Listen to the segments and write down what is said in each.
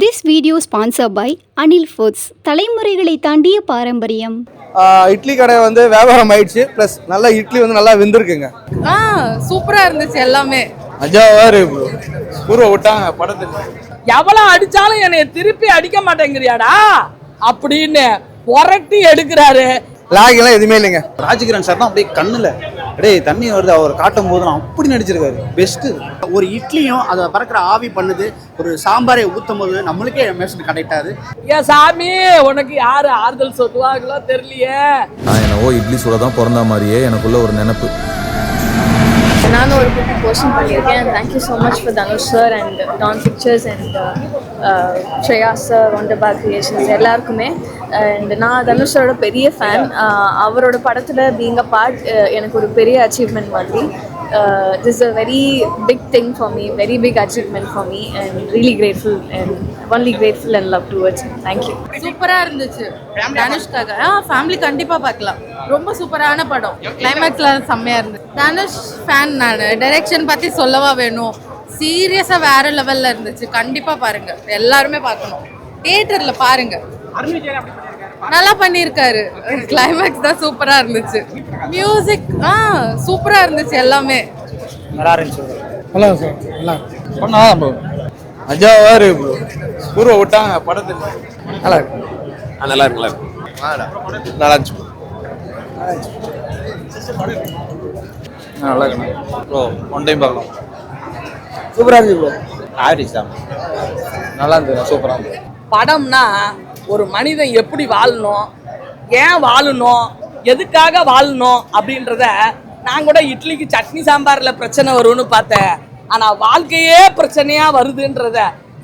This video sponsored by Anil Foods. தலைமுறைகளை தாண்டிய பாரம்பரியம். இட்லி கடை வந்து வியாபாரம் ஆயிடுச்சு. ப்ளஸ் நல்ல இட்லி வந்து நல்லா வெந்திருக்குங்க. சூப்பரா இருந்துச்சு எல்லாமே. அஜாவாரு பூர்வ விட்டாங்க படத்துல. எவ்வளவு அடிச்சாலும் என்னைய திருப்பி அடிக்க மாட்டேங்கிறியாடா அப்படின்னு புரட்டி எடுக்கிறாரு. லாகெல்லாம் எதுவுமே இல்லைங்க. ராஜகிரண் சார் தான் அப்படியே கண்ணுல அப்படியே தண்ணி வருது அவர் காட்டும் போது அப்படி நடிச்சிருக்காரு. பெஸ்ட். ஒரு இட்லியும் அதை பறக்கிற ஆவி பண்ணுது, ஒரு சாம்பாரை ஊற்றும் போது நம்மளுக்கே எமோஷன் கனெக்ட் ஆகுது. ஏன் சாமி உனக்கு யாரு ஆறுதல் சொல்லுவாங்களோ தெரியலையே. நான் என்னவோ இட்லி சூட தான் பிறந்த மாதிரியே எனக்குள்ள ஒரு நினைப்பு. நானும் ஒரு குட்டி போர்ஷன் பண்ணியிருக்கேன். Thank you so much for Dhanush sir and Dawn Pictures and Shreya sir, Wunderbar creations எல்லாருக்குமே. அண்ட் நான் தனுஷ் சாரோட பெரிய ஃபேன். அவரோட படத்தில் பீங் அ பார்ட் எனக்கு ஒரு பெரிய அச்சீவ்மெண்ட் மாதிரி. This is a very big thing for me, very big achievement for me, and really grateful and only grateful and love towards him. Thank you. சூப்பரா இருந்துச்சு. தனுஷ்காக ஃபேமிலி கண்டிப்பா பார்க்கலாம். ரொம்ப சூப்பரான படம். கிளைமேக்ஸ்ல செம்மையா இருந்துச்சு. தனுஷ் ஃபேன் நான். டைரக்ஷன் பத்தி சொல்லவா வேணும். சீரியஸா வேற லெவல்ல இருந்துச்சு. கண்டிப்பா பாருங்க, எல்லாருமே பார்க்கணும். தியேட்டர்ல பாருங்க. நல்லா பண்ணியிருக்காரு. கிளைமேக்ஸ் தான் சூப்பரா இருந்துச்சு. மியூசிக் சூப்பரா இருந்துச்சு. எல்லாமே நல்லா இருந்துச்சு. நல்லா சார் நல்லா பண்ணாதான் அஜாவாரு பூர்வ விட்டாங்க படத்துல. நல்லா இருக்கு. நல்லா இருக்குல்ல, நல்லா இருந்துச்சு. நல்லா இருக்கு ப்ரோ. ஒன் டைம் பார்க்கலாம். சூப்பரா இருக்கு ப்ரோ. ஆவரேஜ் தான். நல்லா இருந்தது. சூப்பரா இருந்தது. படம்னா ஒரு மனிதன் எப்படி வாழணும், ஏன் வாழணும், எதுக்காக வாழணும் அப்படின்றத நான் கூட இட்லிக்கு சட்னி சாம்பாரில் பிரச்சனை வரும்னு பார்த்தேன். ஆனால் வாழ்க்கையே பிரச்சனையாக வருதுன்றத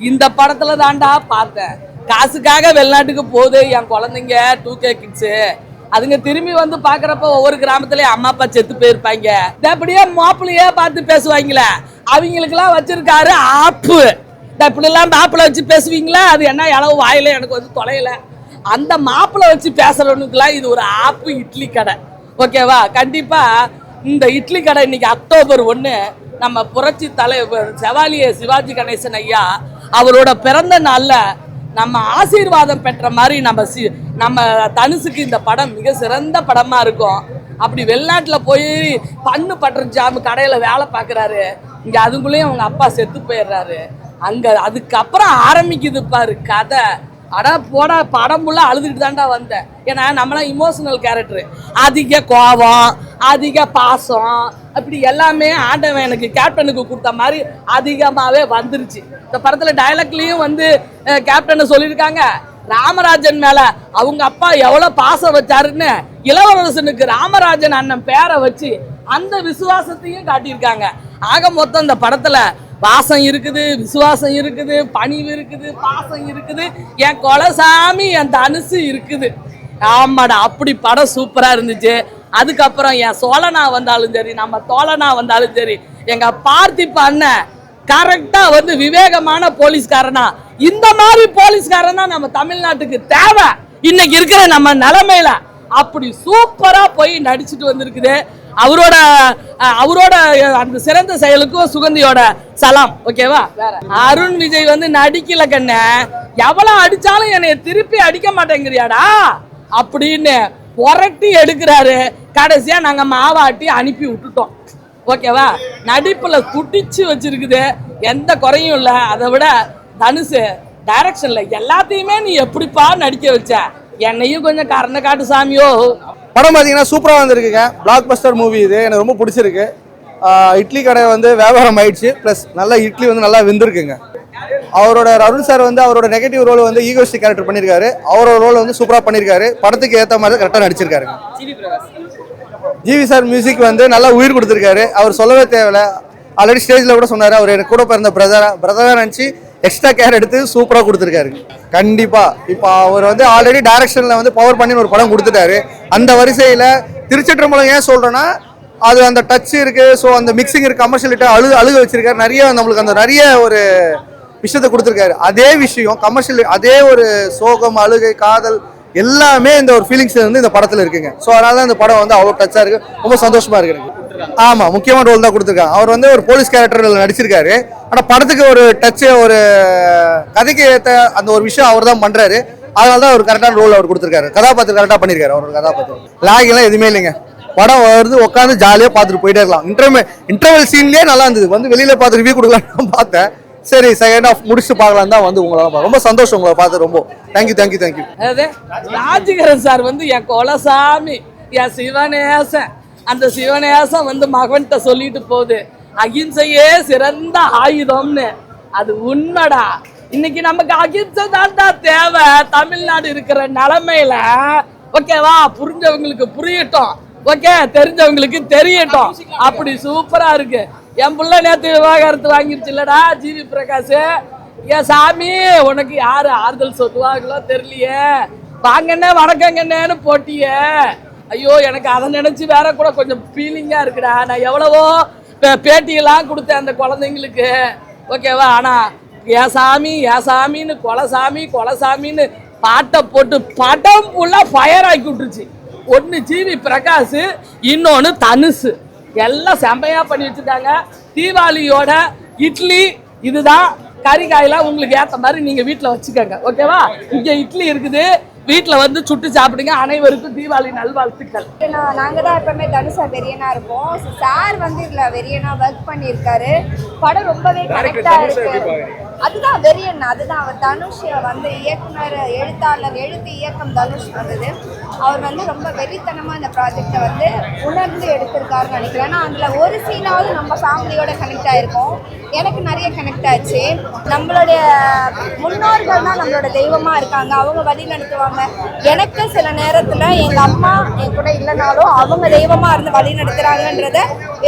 இந்த படத்தில் தாண்டா பார்த்தேன். காசுக்காக வெளிநாட்டுக்கு போகுது என் குழந்தைங்க 2K கிட்ஸு. அதுங்க திரும்பி வந்து பார்க்குறப்ப ஒவ்வொரு கிராமத்துலேயும் அம்மா அப்பா செத்து போயிருப்பாங்க. அப்படியே மாப்பிள்ளையே பார்த்து பேசுவாங்களே, அவங்களுக்கெல்லாம் வச்சிருக்காரு ஆப்பு. இப்படிலாம் மாப்பிள்ளை வச்சு பேசுவீங்களா? அது என்ன அளவு வாயில எனக்கு வந்து தொலைல. அந்த மாப்பிள்ளை வச்சு பேசுறவனுக்குலாம் இது ஒரு ஆப்பு இட்லி கடை. ஓகேவா? கண்டிப்பா இந்த இட்லி கடை இன்னைக்கு அக்டோபர் 1 நம்ம புரட்சி தலைவர் செவாலிய சிவாஜி கணேசன் ஐயா அவரோட பிறந்த நாள்ல நம்ம ஆசீர்வாதம் பெற்ற மாதிரி நம்ம தனுசுக்கு இந்த படம் மிக சிறந்த படமா இருக்கும். அப்படி வெளிநாட்டில் போய் பண்ணு பட்டர் ஜாம் கடையில் வேலை பார்க்குறாரு. இங்கே அதுக்குள்ளேயும் அவங்க அப்பா செத்து போயிடுறாரு. அங்கே அதுக்கப்புறம் ஆரம்பிக்குது பாரு கதை. அடா போடா, படம் ஃபுல்லாக அழுதுகிட்டு தாண்டா வந்தேன். ஏன்னா நம்மளாம் இமோஷனல் கேரக்டரு. அதிக கோபம், அதிக பாசம், அப்படி எல்லாமே ஆண்டவன் எனக்கு கேப்டனுக்கு கொடுத்த மாதிரி அதிகமாகவே வந்துருச்சு. இந்த படத்தில் டைலாக்லேயும் வந்து கேப்டனை சொல்லியிருக்காங்க, ராமராஜன் மேலே அவங்க அப்பா எவ்வளோ பாசம் வச்சாருன்னு இளவரசனுக்கு ராமராஜன் அண்ணன் பேரை வச்சு அந்த விசுவாசத்தையும் காட்டியிருக்காங்க. ஆக மொத்தம் இந்த படத்தில் பாசம் இருக்குது, விசுவாசம் இருக்குது, பணிவு இருக்குது, பாசம் இருக்குது, என் கொலசாமி என் தனுசு இருக்குது. ஆமாடா, அப்படி படம் சூப்பராக இருந்துச்சு. அதுக்கப்புறம் என் சோழனா வந்தாலும் சரி, நம்ம தோழனா வந்தாலும் சரி, எங்கள் பார்த்திப அண்ணன் கரெக்டாக வந்து விவேகமான போலீஸ்காரனா. இந்த மாதிரி போலீஸ்காரனா நம்ம தமிழ்நாட்டுக்கு தேவை இன்னைக்கு இருக்கிற நம்ம நிலைமையில. அப்படி சூப்பரா போய் நடிச்சுட்டு வந்திருக்குது. அவரோட அந்த சிறந்த செயலுக்கும் சுகந்தியோட சலாம். ஓகேவா? வேற அருண் விஜய் வந்து நடிக்கல கண்ண. எவ்வளவு அடிச்சாலும் என்னைய திருப்பி அடிக்க மாட்டேங்கிறியாடா அப்படின்னு புரட்டி எடுக்கிறாரு. கடைசியா நாங்க மாவாட்டி அனுப்பி விட்டுட்டோம். ஓகேவா? நடிப்புல குட்டிச்சு வச்சிருக்குது, எந்த குறையும் இல்லை. அதை விட தனுஷு டைரக்ஷன்ல எல்லாத்தையுமே நீ எப்படிப்பா நடிக்க வச்ச, என்னையும் கொஞ்சம் கரண காட்டு சாமியோ. படம் பார்த்தீங்கன்னா சூப்பராக வந்திருக்குங்க. பிளாக் பஸ்டர் மூவி இது. எனக்கு ரொம்ப பிடிச்சிருக்கு. இட்லி கடை வந்து வியாபாரம் ஆயிடுச்சு. ப்ளஸ் நல்ல இட்லி வந்து நல்லா வெந்திருக்குங்க. அவரோட அருண் சார் வந்து அவரோட நெகட்டிவ் ரோல் வந்து ஈகோஸ்டிக் கேரக்டர் பண்ணியிருக்காரு. அவரோட ரோல் வந்து சூப்பராக பண்ணியிருக்காரு. படத்துக்கு ஏற்ற மாதிரி கரெக்டாக நடிச்சிருக்காருங்க. ஜிவி சார் மியூசிக் வந்து நல்லா உயிர் கொடுத்துருக்காரு. அவர் சொல்லவே தேவையில்லை. ஆல்ரெடி ஸ்டேஜில் கூட சொன்னார், அவர் எனக்கு கூட பிறந்த பிரதராக நினச்சி எக்ஸ்ட்ரா கேர் எடுத்து சூப்பராக கொடுத்துருக்காரு. கண்டிப்பாக இப்போ அவர் வந்து ஆல்ரெடி டைரக்ஷனில் வந்து பவர் பண்ணி ஒரு படம் கொடுத்துட்டாரு. அந்த வரிசையில் திருச்சிற்றம்பலம் ஏன் சொல்கிறேன்னா, அது அந்த டச் இருக்குது. ஸோ அந்த மிக்சிங் இருக்குது, கமர்ஷியலிட்டி அழுக வச்சிருக்காரு. நிறைய நம்மளுக்கு அந்த நிறைய ஒரு விஷயத்தை கொடுத்துருக்காரு. அதே விஷயம் கமர்ஷியல், அதே ஒரு சோகம், அழுகை, காதல் எல்லாமே இந்த ஒரு ஃபீலிங்ஸ் வந்து இந்த படத்தில் இருக்குங்க. ஸோ அதனால தான் இந்த படம் வந்து அவ்வளோ டச்சாக இருக்குது. ரொம்ப சந்தோஷமாக இருக்குது எனக்கு. ஆமாம், முக்கியமான ரோல் தான் கொடுத்துருக்காங்க. அவர் வந்து ஒரு போலீஸ் கேரக்டரில் நடிச்சிருக்காரு. ஆனால் படத்துக்கு ஒரு டச்சு, ஒரு கதைக்கு ஏற்ற அந்த ஒரு விஷயம் அவர் தான் பண்ணுறாரு. அதனால தான் அவர் கரெக்டான ரோல் அவர் கொடுத்துருக்காரு. கதாபாத்திரம் கரெக்டாக பண்ணியிருக்காரு. அவரோட கதாபாத்திரம் லாக் எல்லாம் எதுவுமே இல்லைங்க. படம் வருது, உட்காந்து ஜாலியாக பார்த்துட்டு போயிட்டே இருக்கலாம். இன்டர்வல் சீன்லேயே நல்லா இருந்தது. வந்து வெளியில் பார்த்து ரிவ்யூ கொடுக்கலான்னு பார்த்தேன். சரி, செகண்ட் ஆஃப் முடிச்சுட்டு பார்க்கலாம் தான் வந்து உங்களால் ரொம்ப சந்தோஷம் உங்களை பார்த்து. ரொம்ப தேங்க்யூ. அதாவது ராஜகிரண் சார் வந்து என் கொலசாமி, என் சிவநேசன். அந்த சிவநேசம் வந்து மகன்கிட்ட சொல்லிட்டு போகுது, அகிம்சையே சிறந்த ஆயுதம்னு. அது உண்மைடா. இன்னைக்கு நமக்கு அகிம்சை தான்டா தேவை. தமிழ்நாடு இருக்கிற நிலைமையில ஓகேவா, புரிஞ்சவங்களுக்கு புரியட்டும், ஓகே, தெரிஞ்சவங்களுக்கு தெரியட்டும். அப்படி சூப்பரா இருக்கு. என் புள்ள நேற்று விவாகரத்து வாங்கிருச்சு இல்லடா ஜிவி பிரகாஷ். ஏன் சாமி, உனக்கு யாரு ஆறுதல் சொல்லுவாங்களோ தெரியலையே, வாங்கண்ணே வணக்கங்கண்ணேன்னு போட்டியே. ஐயோ, எனக்கு அதை நினைச்சு வேற கூட கொஞ்சம் ஃபீலிங்கா இருக்குடா. நான் எவ்வளவோ பேட்டியெல்லாம் கொடுத்தேன் அந்த குழந்தைங்களுக்கு, ஓகேவா. ஆனா ஏன் சாமின்னு கொலசாமின்னு பாட்டை போட்டு படம் ஃபுல்லா ஃபயர் ஆக்கி விட்டுருச்சு. ஒன்று ஜிவி பிரகாஷ், இன்னொன்று தனுஷ். எல்லாம் செம்மையா பண்ணி வச்சுட்டாங்க. தீபாவளியோட இட்லி இதுதான். கறிக்காயெல்லாம் உங்களுக்கு ஏற்ற மாதிரி நீங்க வீட்டில் வச்சுக்கோங்க, ஓகேவா. இங்கே இட்லி இருக்குது, வீட்டில் வந்து சுட்டு சாப்பிடுங்க. அனைவருக்கும் தீபாவளி நல்வாழ்த்துக்கள். நாங்கள் தான் எப்பவுமே தனுஷா வெறியனா இருப்போம். சார் வந்து இதில் வெறியனா ஒர்க் பண்ணியிருக்காரு. படம் ரொம்பவே கரெக்டாக இருக்கு. அதுதான் வெறியன், அதுதான் அவர் தனுஷ் வந்து இயக்குனர், எழுத்தாளர், எழுத்து இயக்கம் தனுஷ் வந்தது. அவர் வந்து ரொம்ப வெறித்தனமாக இந்த ப்ராஜெக்டை வந்து உணர்ந்து எடுத்திருக்காருன்னு நினைக்கிறேன். ஏன்னா அதில் ஒரு சீனாவது நம்ம ஃபேமிலியோட கனெக்ட் ஆகிருக்கோம். எனக்கு நிறைய கனெக்ட் ஆச்சு. நம்மளுடைய முன்னோர்கள் தான் நம்மளோட தெய்வமாக இருக்காங்க, அவங்க வழி நடத்துவாங்க. எனக்கு சில நேரத்தில் எங்கள் அம்மா என் கூட இல்லைனாலும் அவங்க தெய்வமாக இருந்து வழி நடத்துகிறாங்கன்றத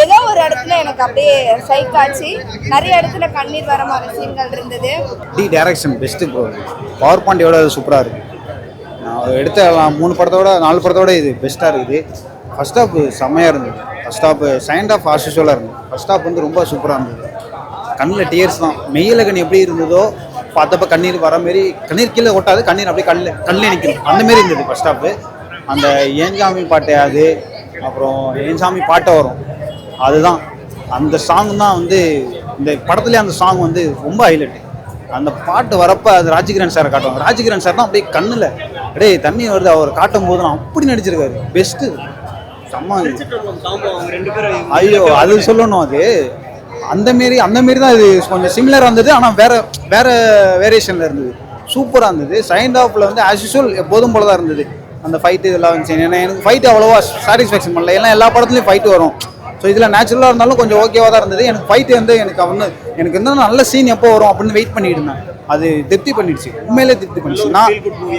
ஏதோ ஒரு இடத்துல எனக்கு அப்படியே சைக்காச்சு. நிறைய இடத்துல கண்ணீர் வர மாதிரி சீன்கள் இருந்தது. Direction best bro. பவர் பாண்டியோட சூப்பராக இருக்குது. நான் எடுத்த 3 படத்தோட 4 படத்தோட இது பெஸ்ட்டாக இருக்குது. ஃபர்ஸ்ட் ஹாஃப் செம்மையாக இருந்தது. ஃபர்ஸ்ட் ஹாஃப் செகண்ட் ஹாஃப் ஆஷுவலாக இருந்தது. ஃபர்ஸ்ட் ஹாஃப் வந்து ரொம்ப சூப்பராக இருந்தது. கண்ணில் டியர்ஸ் தான். மெய்யில கண் எப்படி இருந்ததோ பார்த்தப்ப கண்ணீர் வர மாரி, கண்ணீர் கீழே ஒட்டாது, கண்ணீர் அப்படியே கண்ணில் நிற்கும், அந்த மாரி இருந்தது ஃபர்ஸ்ட் ஹாஃப். அந்த ஏஞ்சாமி பாட்டு, அது அப்புறம் ஏஞ்சாமி பாட்டை வரும், அதுதான் அந்த சாங் தான் வந்து இந்த படத்துலேயே அந்த சாங் வந்து ரொம்ப ஹைலைட்டு. அந்த பாட்டு வரப்போ அது ராஜகிரண் சாரை காட்டுவாங்க. ராஜகிரண் சார் தான் அப்படியே கண்ணில் அப்படியே தண்ணி வருது. அவர் காட்டும் போது நான் அப்படி நடிச்சிருக்காரு. பெஸ்ட்டு, செம்ம. ஐயோ, அது சொல்லணும். அது அந்த மாரி தான் இது கொஞ்சம் சிமிலராக இருந்தது. ஆனால் வேற வேரியேஷனில் இருந்தது. சூப்பராக இருந்தது. செகண்ட் ஹாஃபில் வந்து ஆஸ் யூஷுவல் எப்போதும் போல தான் இருந்தது. அந்த ஃபைட்டு இதெல்லாம் வந்துச்சு. ஏன்னா எனக்கு ஃபைட்டு அவ்வளோவா சாட்டிஸ்ஃபேக்ஷன் பண்ணல. ஏன்னா எல்லா படத்துலையும் ஃபைட்டு வரும். ஸோ இதில் நேச்சுரலாக இருந்தாலும் கொஞ்சம் ஓகேவாக தான் இருந்தது. எனக்கு ஃபைட்டு வந்து எனக்கு இன்னும் நல்ல சீன் எப்போ வரும் அப்படின்னு வெயிட் பண்ணிட்டு இருந்தேன். அது திருப்தி பண்ணிடுச்சு, உண்மையிலே திருப்தி பண்ணிடுச்சு.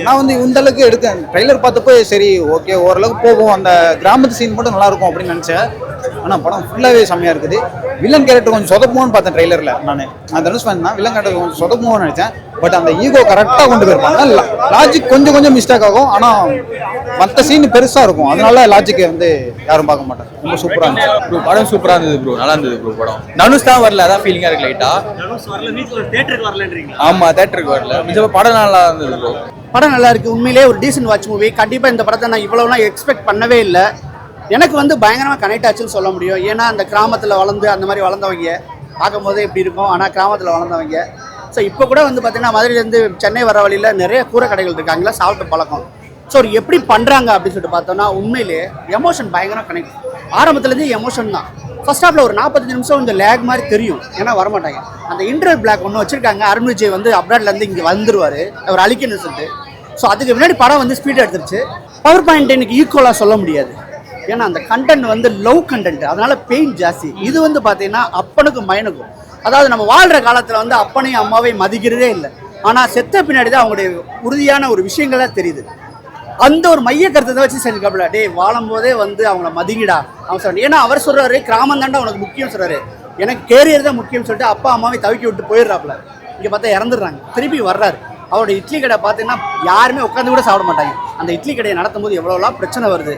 நான் வந்து இந்தளவுக்கு எடுத்தேன். ட்ரெய்லர் பார்த்தப்போ சரி ஓகே ஓரளவுக்கு போகும், அந்த கிராமத்து சீன் மட்டும் நல்லாயிருக்கும் அப்படின்னு நினச்சேன். ஆனால் படம் ஃபுல்லாகவே செம்மையாக இருக்குது. வில்லன் கேரக்டர் கொஞ்சம் சொதப்புமோன்னு பார்த்தேன் ட்ரெய்லரில். நான் தனுஷ் ஃபேன் தான். வில்லன் கேரக்டர் கொஞ்சம் சொதப்புமோன்னு நினச்சேன். பட் அந்த ஈகோ கரெக்டாக கொண்டு போயிருப்பாங்க. லாஜிக் கொஞ்சம் மிஸ்டேக் ஆகும், ஆனால் மற்ற சீன் பெருசாக இருக்கும். அதனால லாஜிக்கை வந்து யாரும் பார்க்க மாட்டாங்க. ரொம்ப சூப்பராக இருந்துச்சு ப்ரோ. படம் சூப்பராக இருந்தது ப்ரோ. நல்லா இருந்தது ப்ரோ. படம் தனுஷ் தான் வரல, அதான் ஃபீலிங்காக இருக்கு லைட்டாக. ஆமாம், தேட்டருக்கு வரல. மிச்சம் படம் நல்லா இருந்தது ப்ரோ. படம் நல்லா இருக்குது. உண்மையிலே ஒரு டீசன்ட் வாட்ச் மூவி. கண்டிப்பாக இந்த படத்தை நான் இவ்வளோலாம் எக்ஸ்பெக்ட் பண்ணவே இல்லை. எனக்கு வந்து பயங்கரமாக கனெக்ட் ஆச்சுன்னு சொல்ல முடியும். ஏன்னா அந்த கிராமத்தில் வளர்ந்து அந்த மாதிரி வளர்ந்தவங்க பார்க்கும் போதே எப்படி இருக்கும். ஆனால் கிராமத்தில் வளர்ந்தவங்க. ஸோ இப்போ கூட வந்து பார்த்தீங்கன்னா மதுரையிலேருந்து சென்னை வர வழியில் நிறைய கூரை கடைகள் இருக்காங்களா, சாப்பிட்டு பழக்கம். ஸோ ஒரு எப்படி பண்ணுறாங்க அப்படின்னு சொல்லிட்டு பார்த்தோன்னா உண்மையிலே எமோஷன் பயங்கரம் கனெக்ட். ஆரம்பத்துலேருந்து எமோஷன் தான். ஃபர்ஸ்ட் ஹாஃபில் ஒரு 45 நிமிஷம் கொஞ்சம் லேக் மாதிரி தெரியும், ஏன்னா வரமாட்டாங்க. அந்த இன்டர்வல் பிளாக் ஒன்று வச்சுருக்காங்க. அருண் விஜய் வந்து அப்ராட்லேருந்து இங்கே வந்துடுவார், அவர் அழிக்கணும்னு சொல்லிட்டு. ஸோ அதுக்கு முன்னாடி படம் வந்து ஸ்பீட் எடுத்துருச்சு. பவர் பாயிண்ட் எனக்கு ஈக்குவலாக சொல்ல முடியாது. ஏன்னா அந்த கண்டென்ட் வந்து லவ் கண்டென்ட், அதனால பெயின் ஜாஸ்தி. இது வந்து பார்த்தீங்கன்னா அப்பனுக்கும் மயனுக்கும், அதாவது நம்ம வாழ்கிற காலத்தில் வந்து அப்பனையும் அம்மாவையும் மதிக்கிறதே இல்லை. ஆனால் செத்த பின்னாடி தான் அவங்களுடைய உறுதியான ஒரு விஷயங்களாக தெரியுது. அந்த ஒரு மைய கருத்தை வச்சு செஞ்சுக்காப்புல, டே வாழும் போதே வந்து அவங்கள மதிங்கிடா அவன் சொல்றாரு. ஏன்னா அவர் சொல்றாரு கிராமம் தாண்டா உனக்கு முக்கியம் சொல்றாரு, எனக்கு கேரியர் தான் முக்கியம் சொல்லிட்டு அப்பா அம்மாவை தவிக்கி விட்டு போயிடுறாப்புல. இங்கே பார்த்தா இறந்துடுறாங்க. திருப்பி வர்றாரு. அவரோட இட்லி கடை பார்த்தீங்கன்னா யாருமே உட்காந்து கூட சாப்பிட மாட்டாங்க. அந்த இட்லி கடையை நடத்தும் போது எவ்வளோலாம் பிரச்சனை வருது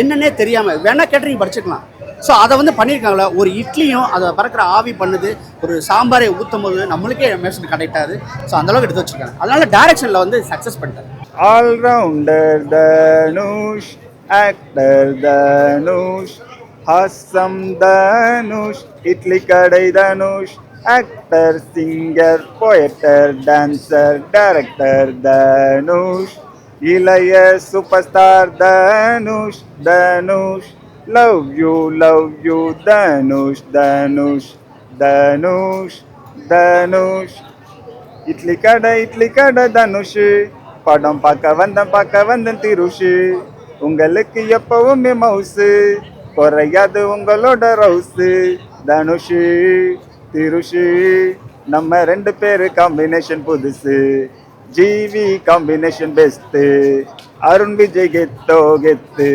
என்னன்னே தெரியாமல். வேணா கேட்டரிங் படிச்சுக்கலாம். ஸோ அதை வந்து பண்ணியிருக்காங்களே, ஒரு இட்லியும் அதை பறக்கிற ஆவி பண்ணுது, ஒரு சாம்பாரை ஊற்றும் போது நம்மளுக்கே எமோஷன் கனெக்ட் ஆகுது. ஸோ அந்தளவுக்கு எடுத்து வச்சுருக்காங்க. அதனால டைரக்ஷனில் வந்து சக்ஸஸ் பண்ணிட்டாங்க. ஆல்ரவுண்டர் தனுஷ், ஆக்டர் தனுஷ், ஹாசம் Dhanush, Idli Kadai Dhanush, actor singer poet dancer director Dhanush இளைய super star Dhanush Dhanush love you Dhanush Dhanush Dhanush Dhanush Idli Kadai Dhanush படம் பார்க்க வந்தேன் திருஷு உங்களுக்கு எப்பவுமே மவுசு குறையாது உங்களோட ரவுசு தனுஷு திருஷு நம்ம 2 பேரு காம்பினேஷன் புதுசு ஜிவி காம்பினேஷன் பெஸ்ட் அருண் விஜய் கெத்தோ கெத்து